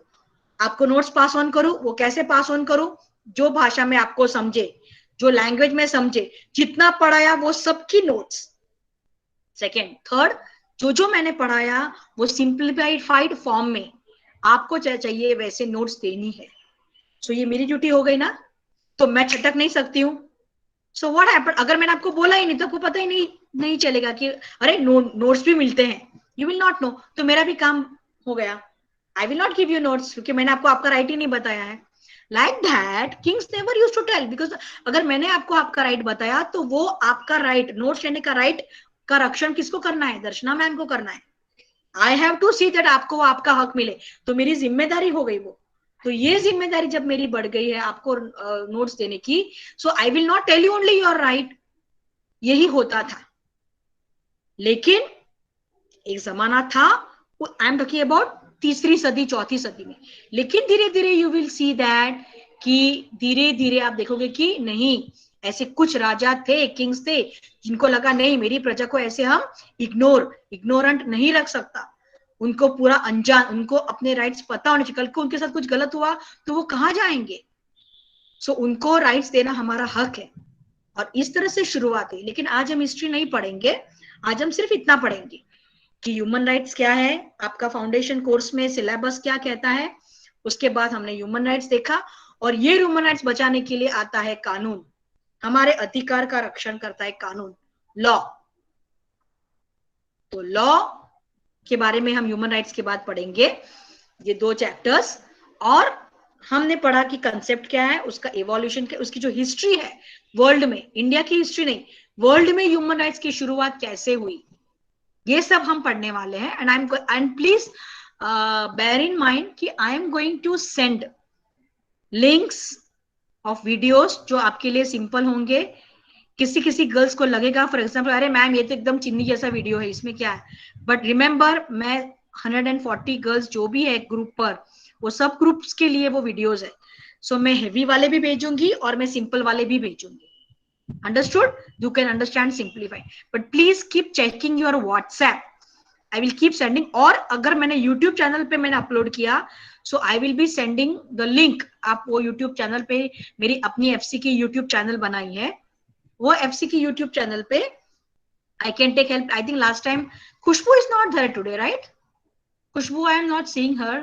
आपको नोट्स पास ऑन करूं, वो कैसे पास ऑन करूं? जो भाषा में आपको समझे, जो लैंग्वेज में समझे, जितना पढ़ाया वो सबकी नोट्स। सेकेंड, थर्ड, जो मैंने पढ़ाया वो सिंप्लीफाइड फॉर्म में आपको चाहिए वैसे नोट्स देनी है। सो ये मेरी ड्यूटी हो गई ना, तो मैं छटक नहीं सकती हूँ। सो व्हाट हैपन, अगर मैंने आपको बोला ही नहीं तो आपको पता ही नहीं चलेगा कि अरे नोट्स भी मिलते हैं, यू विल नॉट नो, तो मेरा भी काम हो गया। I will not give you notes, क्योंकि मैंने आपको आपका राइट ही नहीं बताया है। Like that kings never used to tell, because अगर मैंने आपको आपका राइट बताया तो वो आपका राइट, नोट्स लेने का राइट का रक्षण किसको करना है? दर्शना मैम को करना है। I have to see that आपको आपका हक मिले, तो मेरी जिम्मेदारी हो गई वो। तो ये जिम्मेदारी जब मेरी बढ़ गई है आपको नोट्स देने की, so I will not tell you only your right. यही होता था। लेकिन एक जमाना था, आई एम टॉकिंग अबाउट 3री सदी 4थी सदी में। लेकिन धीरे धीरे यू विल सी दैट कि धीरे धीरे आप देखोगे कि नहीं, ऐसे कुछ राजा थे, किंग्स थे, जिनको लगा नहीं, मेरी प्रजा को ऐसे हम इग्नोरेंट नहीं रख सकता, उनको पूरा अनजान, उनको अपने राइट्स पता होने चाहिए। कल को उनके साथ कुछ गलत हुआ तो वो कहाँ जाएंगे? सो उनको राइट्स देना हमारा हक है, और इस तरह से शुरुआत हुई। लेकिन आज हम हिस्ट्री नहीं पढ़ेंगे, आज हम सिर्फ इतना पढ़ेंगे कि ह्यूमन राइट्स क्या है, आपका फाउंडेशन कोर्स में सिलेबस क्या कहता है। उसके बाद हमने ह्यूमन राइट्स देखा, और ये ह्यूमन राइट्स बचाने के लिए आता है कानून, हमारे अधिकार का रक्षण करता है कानून, लॉ। तो लॉ के बारे में हम ह्यूमन राइट्स के बाद पढ़ेंगे, ये 2 चैप्टर्स। और हमने पढ़ा कि कंसेप्ट क्या है, उसका इवोल्यूशन क्या, उसकी जो हिस्ट्री है वर्ल्ड में, इंडिया की हिस्ट्री नहीं, वर्ल्ड में ह्यूमन राइट्स की शुरुआत कैसे हुई, ये सब हम पढ़ने वाले हैं। And please bear in mind कि I am going to send links of videos जो आपके लिए सिंपल होंगे। किसी गर्ल्स को लगेगा फॉर एग्जाम्पल, अरे मैम ये तो एकदम चिन्नी जैसा वीडियो है, इसमें क्या है? बट रिमेंबर, मैं 140 गर्ल्स जो भी है ग्रुप पर, वो सब ग्रुप्स के लिए वो वीडियोस है। सो मैं हेवी वाले भी भेजूंगी और मैं सिंपल वाले भी भेजूंगी। Understood? You can understand simplify, but please keep checking your WhatsApp. I will keep sending. और अगर मैंने YouTube चैनल पे मैंने अपलोड किया, so I will be sending the link. आप वो YouTube चैनल पे, मेरी अपनी FC की YouTube चैनल बनाई है, वो FC की YouTube चैनल पे I can take help. I think last time Khushbu is not there today, right? Khushbu, I am not seeing her.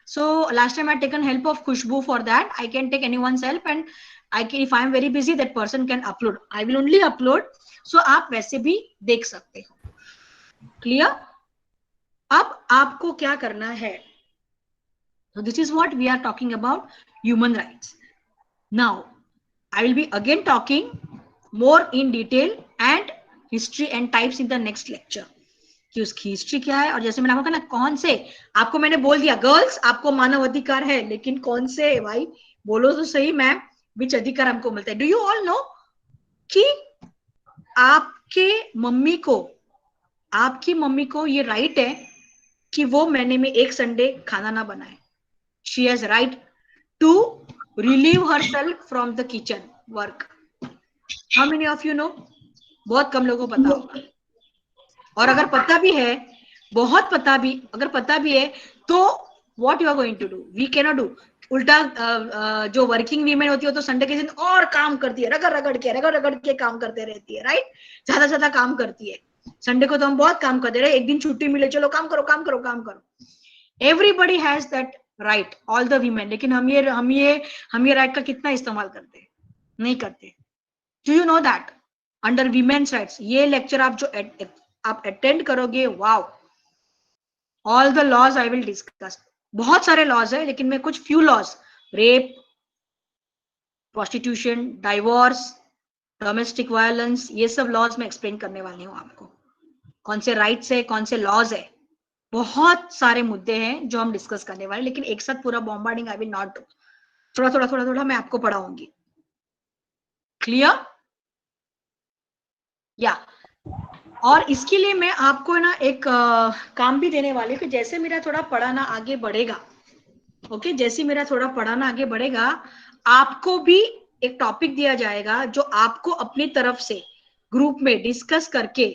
So last time I taken help of Khushbu for that. I can take anyone's help, and I can, if I am very busy, that person can upload. I will only upload. So आप वैसे भी देख सकते हो। Clear? अब आपको क्या करना है? So this is what we are talking about, human rights. Now I will be again talking more in detail and history and types in the next lecture. कि उसकी हिस्ट्री क्या है, और जैसे मैंने आपको कहा ना, कौन से, आपको मैंने बोल दिया गर्ल्स आपको मानव अधिकार है, लेकिन कौन से भाई बोलो तो सही मैम, विच अधिकार हमको मिलता है? डू यू ऑल नो कि आपकी मम्मी को ये राइट है कि वो महीने में 1 संडे खाना ना बनाए। She has right to relieve herself from the kitchen work. How many of you know? बहुत कम लोगों को पता होगा। और अगर पता भी है, बहुत पता भी, अगर पता भी है, तो what you are going to do, we can not do. उल्टा जो वर्किंग वीमेन होती है तो संडे के दिन और काम करती है, रगड़ रगड़ के काम करते रहती है, राइट, ज्यादा ज्यादा काम करती है। संडे को तो हम बहुत काम करते रहे, एक दिन छुट्टी मिले, चलो काम करो काम करो काम करो। Everybody has that right, all the women. लेकिन हम ये राइट का कितना इस्तेमाल करते हैं? नहीं करते। Do you know that under women's rights ये लेक्चर आप जो आप अटेंड करोगे, wow, all the laws I will discuss. बहुत सारे लॉज है, लेकिन मैं कुछ few laws, rape, prostitution, divorce, domestic violence, ये सब लॉज में एक्सप्लेन करने वाली हूँ आपको। कौन से राइट्स है, कौन से लॉज है, बहुत सारे मुद्दे हैं जो हम डिस्कस करने वाले, लेकिन एक साथ पूरा bombarding I will not do. थोड़ा थोड़ा मैं आपको पढ़ाऊंगी। क्लियर? या और इसके लिए मैं आपको ना एक काम भी देने वाली हूँ कि जैसे मेरा थोड़ा पढ़ाना आगे बढ़ेगा, ओके, जैसे मेरा थोड़ा पढ़ाना आगे बढ़ेगा, आपको भी एक टॉपिक दिया जाएगा जो आपको अपनी तरफ से ग्रुप में डिस्कस करके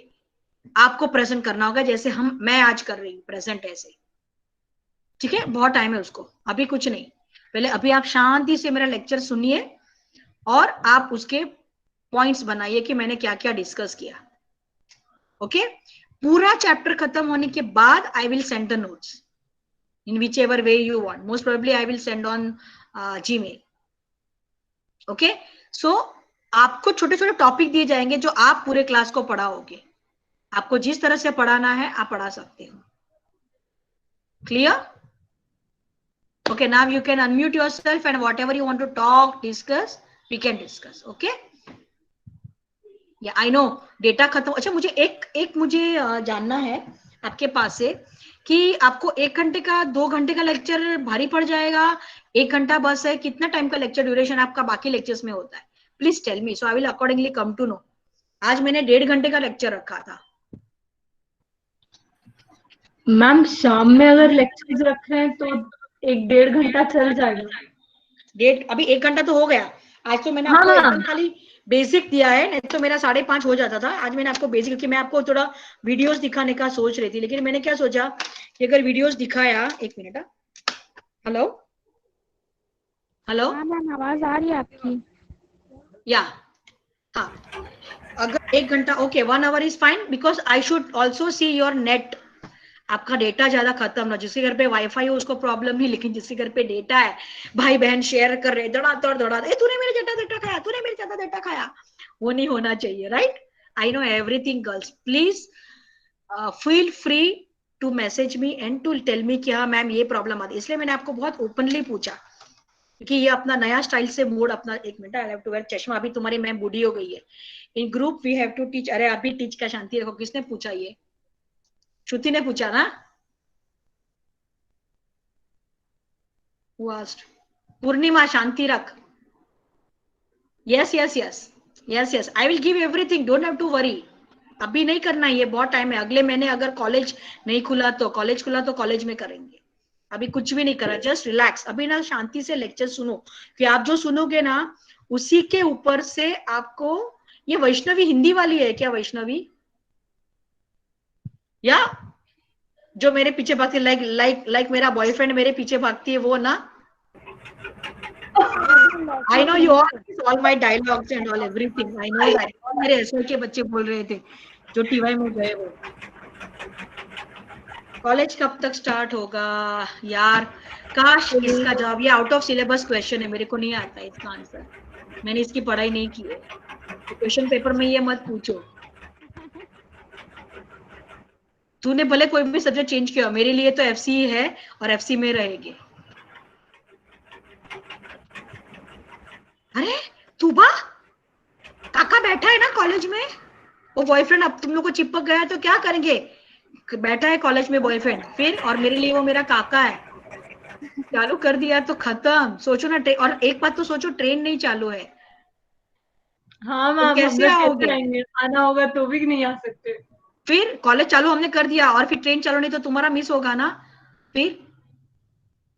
आपको प्रेजेंट करना होगा, जैसे मैं आज कर रही हूँ प्रेजेंट ऐसे। ठीक है, बहुत टाइम है उसको, अभी कुछ नहीं, पहले अभी आप शांति से मेरा लेक्चर सुनिए और आप उसके पॉइंट्स बनाइए कि मैंने क्या क्या डिस्कस किया। ओके, पूरा चैप्टर खत्म होने के बाद I will send the notes in whichever way you want. Most probably I will send on Gmail. Okay, so आपको छोटे छोटे टॉपिक दिए जाएंगे जो आप पूरे क्लास को पढ़ाओगे। आपको जिस तरह से पढ़ाना है आप पढ़ा सकते हो। Clear? Okay, now you can unmute yourself and whatever you want to talk, discuss, we can discuss. Okay? Yeah, I know data खत्म। अच्छा, मुझे एक मुझे जानना है आपके पास से कि आपको 1 घंटे का 2 घंटे का लेक्चर भारी पड़ जाएगा, 1 घंटा बस है, कितना टाइम का लेक्चर ड्यूरेशन आपका बाकी लेक्चर्स में होता है? Please tell me, so I will accordingly come to know. आज मैंने 1.5 घंटे का लेक्चर रखा था। मैम शाम में अगर लेक्चर्स रख रहे हैं तो 1-1.5 घंटा चल जाएगा। अभी 1 घंटा तो हो गया। आज तो मैंने आपको एकदम खाली बेसिक दिया है, नहीं तो मेरा 5:30 हो जाता था। आज मैंने आपको बेसिक, क्योंकि मैं आपको थोड़ा वीडियोस दिखाने का सोच रही थी, लेकिन मैंने क्या सोचा कि अगर वीडियोस दिखाया, 1 मिनट, हेलो हेलो, हाँ मैम आवाज आ रही है आपकी? या हाँ, अगर 1 घंटा, okay, 1 our is fine, because I should also see your net, आपका डेटा ज्यादा खत्म ना। जिसके घर पे वाईफाई हो उसको प्रॉब्लम नहीं, लेकिन जिसके घर पे डेटा है, भाई बहन शेयर कर रहे, दौड़ा, तूने मेरे ज्यादा डेटा खाया, तूने मेरे ज्यादा डेटा खाया, वो नहीं होना चाहिए, right? I know everything girls, please feel free to message me and to tell me कि हाँ मैम ये प्रॉब्लम आती है। इसलिए मैंने आपको बहुत ओपनली पूछा, क्योंकि ये अपना नया स्टाइल से मोड अपना। 1 minute, I have to wear चश्मा, अभी तुम्हारी मैम बूढ़ी हो गई है। In group we have to teach. अरे अभी टीच का शांति रखो। किसने पूछा? ये श्रुति ने पूछा ना? पूर्णिमा, शांति रख। Yes, I will give everything, don't have to worry. अभी नहीं करना है, ये बहुत टाइम है। अगले महीने अगर कॉलेज नहीं खुला तो कॉलेज में करेंगे। अभी कुछ भी नहीं करा, जस्ट रिलैक्स। अभी ना शांति से लेक्चर सुनो, कि आप जो सुनोगे ना उसी के ऊपर से आपको। ये वैष्णवी हिंदी वाली है क्या? वैष्णवी या जो मेरे पीछे भागती, लाइक मेरा बॉयफ्रेंड मेरे पीछे भागती है, वो ना? I know you all my dialogues and all everything. I know that. मेरे एसओ के बच्चे बोल रहे थे जो टीवाई में गए वो। कॉलेज कब तक स्टार्ट होगा यार? काश इसका जवाब, ये आउट ऑफ सिलेबस क्वेश्चन है, मेरे को नहीं आता है इसका आंसर। मैंने इसकी पढ़ाई नहीं की है, तो क्वेश्चन पेपर में ये मत पूछो। तूने भले कोई भी सब्जेक्ट चेंज किया, मेरे लिए तो एफसी है और एफसी में रहेगी। अरे तूबा, काका बैठा है ना कॉलेज में, वो बॉयफ्रेंड अब तुम लोग को चिपक गया तो क्या करेंगे? बैठा है कॉलेज में बॉयफ्रेंड, फिर और मेरे लिए वो मेरा काका है। चालू कर दिया तो खत्म। सोचो ना, और एक बात तो सोचो, ट्रेन नहीं चालू है। हाँ तो मैम, कैसे आओगे? आना होगा तो भी नहीं आ सकते। फिर कॉलेज चालू हमने कर दिया और फिर ट्रेन चालू नहीं तो तुम्हारा मिस होगा ना। फिर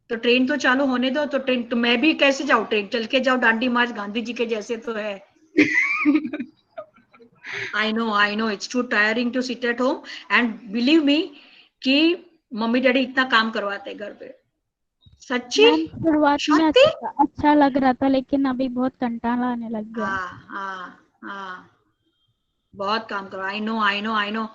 तो ट्रेन तो चालू होने दो। तो ट्रेन तो मैं भी कैसे जाऊँ? ट्रेन चल के जाओ, डांडी मार्च गांधी जी के जैसे तो है। I know, it's too tiring to sit at home, and believe me कि मम्मी डैडी इतना काम करवाते घर पे। सच्ची? मैम शुरुआत में सच्ची? अच्छा लग रहा था, लेकिन अभी बहुत कंटाला आने लग गया। हाँ, बहुत काम करो। आई नो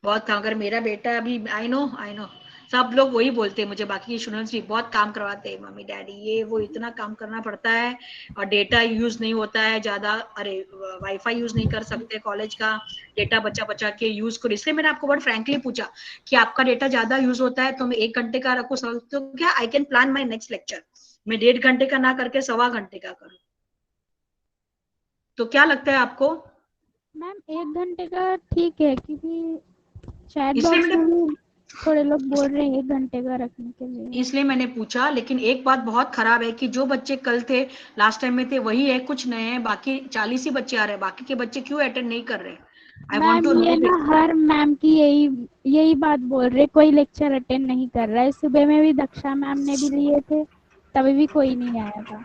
बहुत काम कर। मेरा बेटा अभी आई नो सब लोग वही बोलते हैं मुझे, बाकी के स्टूडेंट्स भी बहुत काम करवाते हैं मम्मी डैडी, ये वो इतना काम करना पड़ता है। और डेटा यूज नहीं होता है ज्यादा। अरे वाईफाई यूज नहीं कर सकते कॉलेज का, डेटा बचा बचा के यूज करो। इसलिए मैंने आपको बहुत फ्रैंकली पूछा कि आपका डेटा ज्यादा यूज होता है तो मैं 1 घंटे का रखूं, तो क्या I can plan my next lecture, मैं 1.5 घंटे का ना करके 1.25 घंटे का करूं। तो क्या लगता है आपको? मैम 1 घंटे का ठीक है, क्योंकि चैट इसलिए बॉक्स मैंने में भी थोड़े लोग बोल रहे हैं 1 घंटे का रखने के लिए। इसलिए मैंने पूछा। लेकिन एक बात बहुत खराब है कि जो बच्चे कल थे, लास्ट टाइम में थे, वही है, कुछ नए हैं। बाकी 40 ही बच्चे आ रहे हैं, बाकी के बच्चे क्यों अटेंड नहीं कर रहे? आई वांट मैम टू ये नो ना इट। हर मैम की यही बात बोल रहे, कोई लेक्चर अटेंड नहीं कर रहा है। सुबह में भी दक्षा मैम ने भी लिए थे, तभी भी कोई नहीं आया था।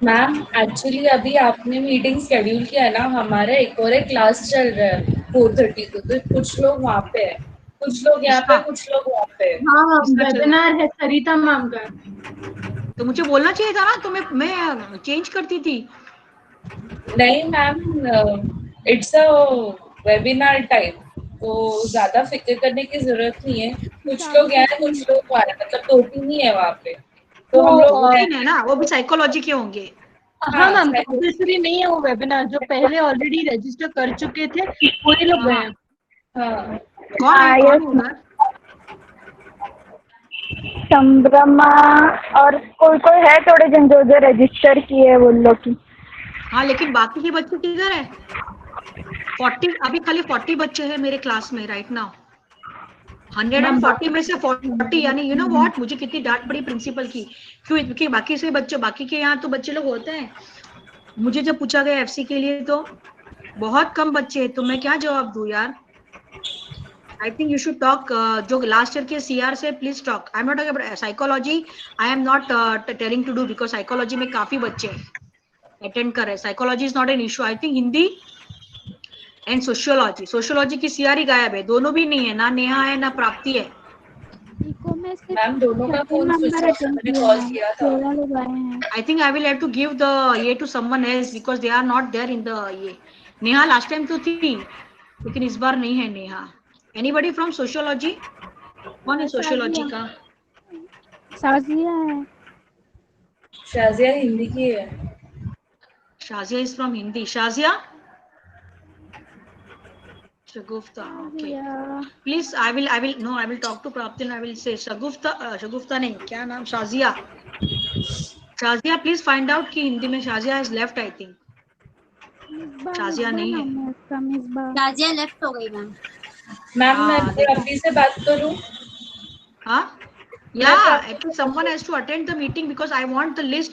मैम एक्चुअली अभी आपने मीटिंग शेड्यूल किया है ना, हमारा एक और एक क्लास चल रहा है 4:30 को, तो कुछ लोग वहाँ पे है, कुछ लोग यहाँ पे, किसका कुछ लोग वहाँ पे है। हाँ, किसका चल रहा वेबिनार है सरिता मैम का। है? तो मुझे बोलना चाहिए था ना, तो मैं चेंज करती थी। नहीं ma'am, it's a webinar type, तो ज्यादा फिक्र करने की जरूरत नहीं है। कुछ लोग यहाँ है, कुछ लोग वहाँ है, मतलब 2-3 ही है वहाँ पे, तो वो हम लोग 2-3 है ना, वो भी साइकोलॉजी के होंगे। हाँ मैम, हाँ कंपल्सरी नहीं है वो वेबिनार, जो पहले ऑलरेडी रजिस्टर कर चुके थे वही लोग गए हाँ, हैं। हाँ कौन है, कौन है उधर? संभ्रमा और कोई कोई है थोड़े जन जो रजिस्टर किए हैं वो लोग की। हाँ, लेकिन बाकी के बच्चे किधर है? 40, अभी खाली 40 बच्चे हैं मेरे क्लास में राइट नाउ। 140 में से 40, यानी यू नो व्हाट, मुझे कितनी डांट पड़ी प्रिंसिपल की। क्यों? क्योंकि बाकी से बच्चे, बाकी के यहाँ तो बच्चे लोग होते हैं। मुझे जब पूछा गया एफसी के लिए तो बहुत कम बच्चे हैं, तो मैं क्या जवाब दूं यार? I think you should talk, जो लास्ट ईयर के सीआर से please talk. I am not talking about psychology, I am not telling to do, because psychology में काफी बच्चे अटेंड कर रहे हैं। Psychology is not an issue. I think Hindi and sociology की सीआर ही गायब है, दोनों भी नहीं है, ना नेहा है ना प्राप्ति है। इको में सिर्फ मैम, दोनों का 30 phone switch member of, attend मैंने किए कॉल मैम, किया था। 13 लोग आए हैं। I think I will have to give the ये to someone else because they are not there in the ये। नेहा लास्ट टाइम तो थी, लेकिन इस बार नहीं है नेहा। Anybody from sociology? कौन है सोशियोलॉजी शाजिया का? शाजिया है। शाजिया हिंदी की है। Shazia is from Hindi. Shazia, Shagufta, okay. Shazia Please, I will talk to Prapti and I will say शगुफ्ता नहीं, क्या नाम? Shazia. Shazia, please find out कि हिंदी में Shazia has left I think। Shazia नहीं है। नाम है उसका, मिसबा। शाजिया लेफ्ट हो गई मैम। मैम मैं हाँ देखो, अभी से बात करूँ? हाँ, yeah, at least someone has to attend the meeting because I want the list।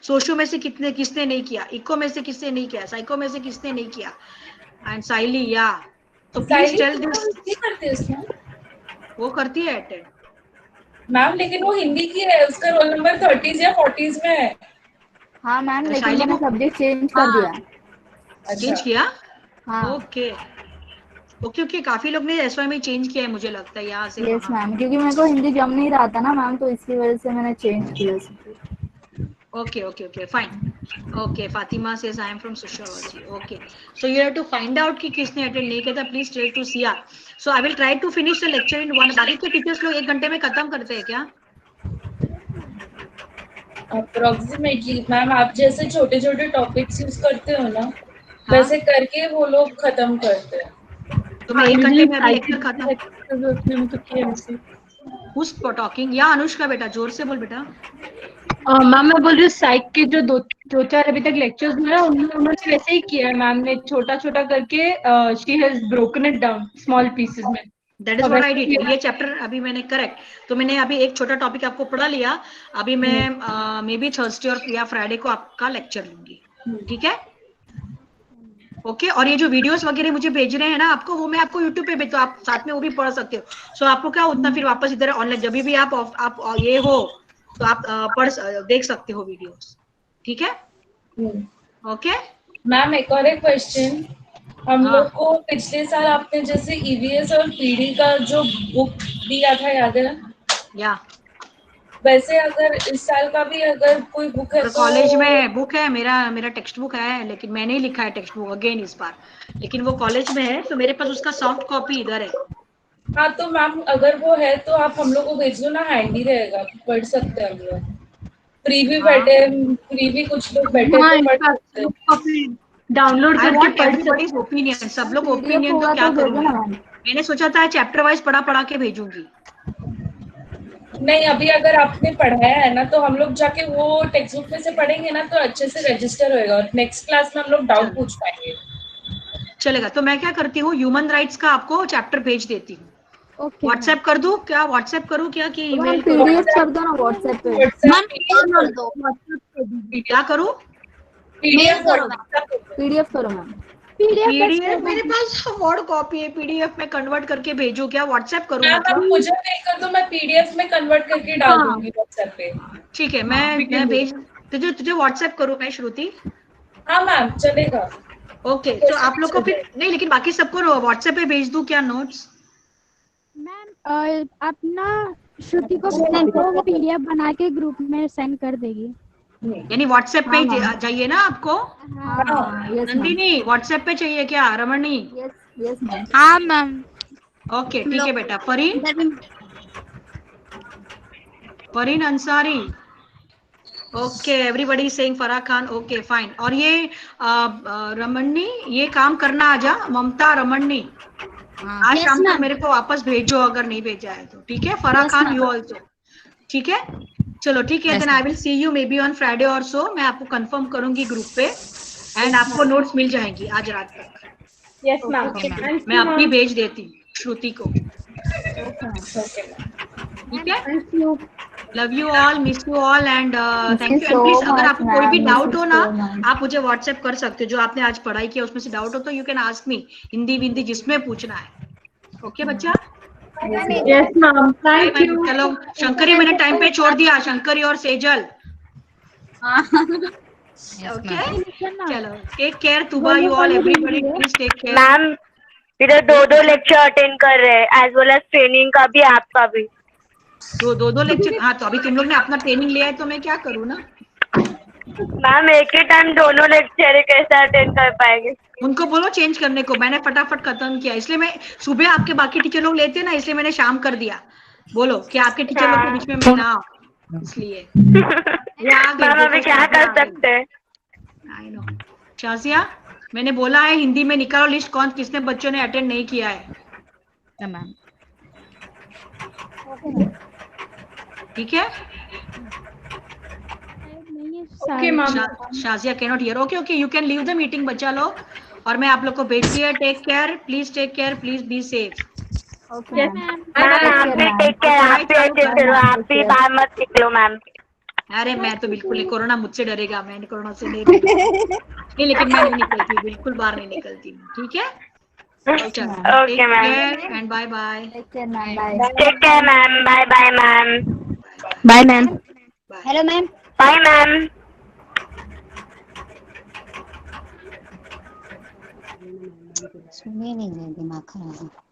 Socio में से कितने, किसने नहीं किया, इको में से किसने नहीं किया, साइको में से किसने नहीं किया, एंड साइली, या तो प्लीज टेल दिस। नहीं करती है उसमें वो करती है अटेंड मैम, लेकिन वो हिंदी की है, उसका रोल नंबर 30s या 40s में है। हाँ मैम, लेकिन साइली मैंने को सब्जेक्ट चेंज कर हाँ दिया। चेंज अच्छा किया। हाँ ओके ओके ओके, काफी लोग ने एसवाई में चेंज किया है मुझे लगता है, यहाँ से यस वहाँ। मैम, क्योंकि मेरे को हिंदी जम नहीं रहा था ना मैम, तो इसकी वजह से मैंने चेंज किया। Okay, okay, okay, fine. Okay, Fatima says I am from sociology. Okay, so you have to find out कि किसने attend नहीं किया था. Please tell to CR. So I will try to finish the lecture in 1. बाकी के teachers लोग 1 घंटे में खत्म करते हैं क्या? अप्रोक्सीमेटली मैम, आप जैसे छोटे छोटे टॉपिक्स यूज करते हो ना, हाँ? वैसे करके वो लोग खत्म करते हैं। तो मैं 1 घंटे में अभी लेक्चर साइकिल खत्म। में तो किया वैसे। Who's talking? या अनुष्का बेटा, जोर से बोल बेटा। मैम मैं बोल रही हूँ साइक के जो दो चार अभी तक लेक्चर्स हुए हैं उन्होंने वैसे ही किया है। मैम ने छोटा छोटा करके she has broken it down small pieces में। That is what I did. ये चैप्टर अभी मैंने करेक्ट, तो मैंने अभी एक छोटा टॉपिक आपको पढ़ा लिया। अभी मैं मे बी थर्सडे और या फ्राइडे को आपका लेक्चर लूंगी, ठीक है? ओके, और ये जो वीडियोस वगैरह मुझे भेज रहे हैं ना आपको, वो मैं आपको यूट्यूब पे भेज, तो आप साथ में वो भी पढ़ सकते हो। सो आपको क्या उतना फिर वापस इधर ऑनलाइन जब भी आप ये हो तो आप देख सकते हो वीडियोस, ठीक है? ओके मैम, एक और एक क्वेश्चन। हम हाँ। लोग को पिछले साल आपने जैसे ईवीएस और पीडी का जो बुक दिया था, याद है? या वैसे अगर इस साल का भी अगर कोई बुक है तो कॉलेज में बुक है, मेरा टेक्स्ट बुक है, लेकिन मैंने ही लिखा है टेक्स्ट बुक अगेन इस बार, लेकिन वो कॉलेज में है तो मेरे पास उसका सॉफ्ट कॉपी इधर है। हाँ तो मैम अगर वो है तो आप हम लोग को भेज दो ना, हैंडी रहेगा, पढ़ सकते हैं हम लोग। फ्री भी बैठे, फ्री भी कुछ लोग बैठे हाँ, तो पढ़ इसका सकते हैं। कॉपी डाउनलोड आई करके वांट पढ़ एवरीबॉडीज सकते ओपिनियन, सब लोग PDF ओपिनियन तो होगा क्या तो करूं भेजो ना मैम। मैंने सोचा था चैप्टर वाइज पढ़ा के भेजूंगी। नहीं, अभी अगर आपने पढ़ाया है ना तो हम लोग जाके वो टेक्स्ट बुक में से पढ़ेंगे ना तो अच्छे से रजिस्टर होएगा और नेक्स्ट क्लास में हम लोग डाउट पूछ पाएंगे। चलेगा, तो मैं क्या करती हूँ, ह्यूमन राइट्स का आपको चैप्टर भेज देती हूँ। ओके व्हाट्सएप कर दूं क्या, व्हाट्सएप करूँ क्या कि तो मैम ईमेल करूँ? PDF कर दो ना व्हाट्सएप पे। क्या करूँ? PDF करो मैम। पीडीएफ मेरे पास वर्ड कॉपी है, पीडीएफ में कन्वर्ट करके भेजू क्या, व्हाट्सएप करूँ मैम आप मतलब? मुझे मेल कर दो, मैं PDF में कन्वर्ट करके डाल दूंगी व्हाट्सएप पे। ठीक है, मैं भेज तुझे व्हाट्सएप करूँ मैं श्रुति? हाँ मैम चलेगा। ओके, तो आप लोग को फिर नहीं, लेकिन बाकी सबको व्हाट्सएप पे भेज दूं क्या नोट्स? मैम अपना श्रुति को भेज दो, वो PDF बना के ग्रुप में सेंड कर देगी। यानी व्हाट्सएप पे चाहिए ना आपको? हाँ यस मैम। नंदिनी व्हाट्सएप पे चाहिए क्या, रमणी? Yes ma'am. हाँ मैम। ओके ठीक है बेटा। Fareen Ansari, okay everybody saying Farah Khan, okay fine. और ये रमणी, ये काम करना आजा, ममता रमणी आज शाम तक मेरे को वापस भेजो अगर नहीं भेजा है तो, ठीक है? फराह खान यू ऑल्सो, ठीक है? चलो ठीक है, then I will see you maybe on Friday or so. मैं आपको कंफर्म करूंगी ग्रुप पे एंड आपको नोट्स मिल जाएंगी आज रात तक। Yes ma'am. मैं अपनी भेज देती हूँ श्रुति को, ठीक है? Love you all, miss you all and thank you. And please अगर आपको कोई भी डाउट हो ना, आप मुझे व्हाट्सएप कर सकते हो। जो आपने आज पढ़ाई किया उसमें से डाउट हो तो you can ask me, Hindi विंदी जिसमें पूछना है। ओके बच्चा? Yes ma'am, thank you. चलो शंकरी मैंने टाइम पे छोड़ दिया, शंकरी और सेजल। ओके चलो, take care Tuba, you all everybody please take care. Ma'am इधर 2 लेक्चर अटेंड कर रहे हैं एज वेल एज ट्रेनिंग का भी, आपका भी। दो लेक्चर? हाँ तो अभी तुम लोग ने अपना ट्रेनिंग लिया है तो मैं क्या करूँ ना। मैम एक ही टाइम दोनों लेक्चर कैसे अटेंड कर पाएंगे? उनको बोलो चेंज करने को, मैंने फटाफट खत्म किया, इसलिए मैं सुबह आपके बाकी टीचर लोग लेते ना, इसलिए मैंने शाम कर दिया। बोलो कि आपके टीचर लोग के बीच में मैं ना आऊं, इसलिए। मैम अभी क्या कर सकते हैं? I know. शाजिया, मैंने बोला है हिंदी में निकालो लिस्ट कौन किसने बच्चों ने अटेंड नहीं किया है। मैम ठीक है? Okay ma'am. Shazia can not hear. Okay you can leave the meeting बच्चा लोग, और मैं आप लोग को भेज दिया। Take care, please be safe. Ma'am आप भी टेक केयर, आप भी अच्छे से रहो, आप भी बाहर मत निकलो मैम। अरे मैं तो बिल्कुल नहीं, कोरोना मुझसे डरेगा, मैं कोरोना से नहीं नहीं, लेकिन मैं नहीं निकलती, बिल्कुल बाहर नहीं निकलती, ठीक है? Okay ma'am, and bye bye. Take care ma'am, bye bye ma'am. Bye ma'am. Hello ma'am. Bye ma'am. सुनिए नहीं, दिमाग खराब है।